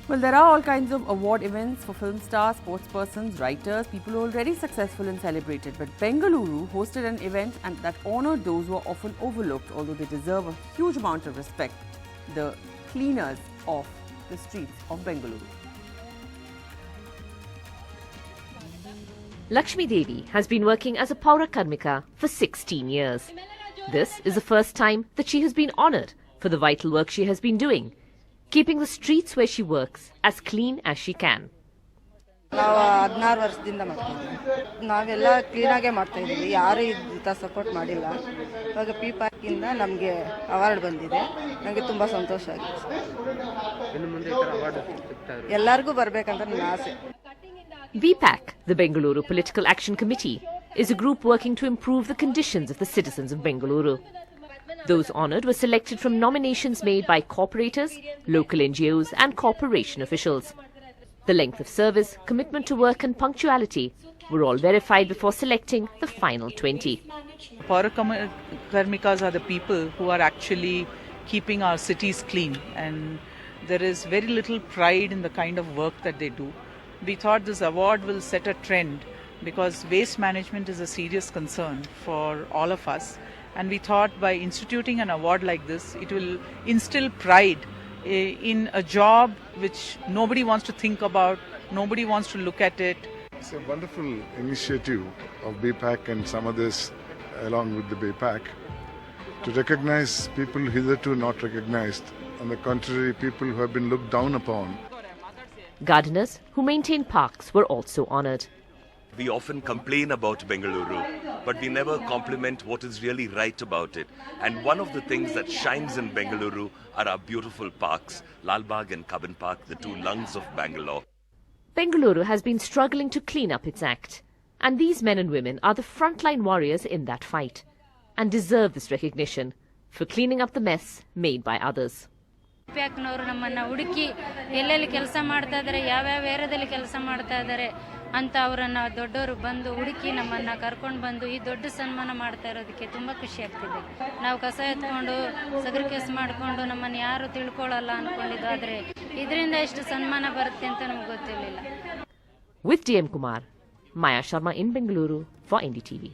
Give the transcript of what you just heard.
Well, there are all kinds of award events for film stars, sportspersons, writers, people who are already successful and celebrated. But Bengaluru hosted an event that honoured those who are often overlooked, although they deserve a huge amount of respect, the cleaners of the streets of Bengaluru. Lakshmi Devi has been working as a Paura Karmika for 16 years. This is the first time that she has been honoured for the vital work she has been doing, keeping the streets where she works as clean as she can. ನಾವು 16 ವರ್ಷದಿಂದ ಮಾಡ್ತೀವಿ. ನಾವೆಲ್ಲ clean ಆಗೇ ಮಾಡ್ತಾ ಇದೀವಿ. ಯಾರು ಇದಕ್ಕೆ support ಮಾಡಿಲ್ಲ. ಇವಾಗ ಪಿ-ಪ್ಯಾಕ್ ಇಂದ ನಮಗೆ ಅವಾರ್ಡ್ ಬಂದಿದೆ. ನನಗೆ ತುಂಬಾ ಸಂತೋಷ ಆಗಿದೆ. ಇನ್ನು ಮುಂದೆ ಈ ತರ ಅವಾರ್ಡ್ ಸಿಗ್ತಾರೆ. ಎಲ್ಲರಿಗೂ ಬರಬೇಕಂತ ನನ್ನ ಆಸೆ. BPAC, the Bengaluru Political Action Committee, is a group working to improve the conditions of the citizens of Bengaluru. Those honoured were selected from nominations made by corporators, local NGOs and corporation officials. The length of service, commitment to work and punctuality were all verified before selecting the final 20. Paura Karmikas are the people who are actually keeping our cities clean, and there is very little pride in the kind of work that they do. We thought this award will set a trend because waste management is a serious concern for all of us. And we thought by instituting an award like this, it will instill pride in a job which nobody wants to think about, nobody wants to look at it. It's a wonderful initiative of BPAC and some others along with the BPAC to recognize people hitherto not recognized, on the contrary, people who have been looked down upon. Gardeners who maintain parks were also honoured. We often complain about Bengaluru, but we never compliment what is really right about it. And one of the things that shines in Bengaluru are our beautiful parks, Lalbagh and Cubbon Park, the two lungs of Bangalore. Bengaluru has been struggling to clean up its act, and these men and women are the frontline warriors in that fight, and deserve this recognition for cleaning up the mess made by others. ಪ್ಯಾಕ್ನವರು ನಮ್ಮನ್ನು ಹುಡುಕಿ ಎಲ್ಲೆಲ್ಲಿ ಕೆಲಸ ಮಾಡ್ತಾ ಇದ್ದಾರೆ, ಯಾವ್ಯಾವ ಏರಿಯಾದಲ್ಲಿ ಕೆಲಸ ಮಾಡ್ತಾ ಇದ್ದಾರೆ ಅಂತ ಅವರನ್ನು ದೊಡ್ಡವರು ಬಂದು ಹುಡುಕಿ ನಮ್ಮನ್ನು ಕರ್ಕೊಂಡು ಬಂದು ಈ ದೊಡ್ಡ ಸನ್ಮಾನ ಮಾಡ್ತಾ ಇರೋದಕ್ಕೆ ತುಂಬ ಖುಷಿ ಆಗ್ತಿದೆ. ನಾವು ಕಸ ಎತ್ಕೊಂಡು ಸಗರು ಕೆಲಸ ಮಾಡಿಕೊಂಡು ನಮ್ಮನ್ನು ಯಾರು ತಿಳ್ಕೊಳ್ಳಲ್ಲ ಅಂದ್ಕೊಂಡಿದ್ದು, ಆದರೆ ಇದರಿಂದ ಎಷ್ಟು ಸನ್ಮಾನ ಬರುತ್ತೆ ಅಂತ ನಮ್ಗೆ ಗೊತ್ತಿರಲಿಲ್ಲ. With DM Kumar, Maya Sharma in Bengaluru for NDTV.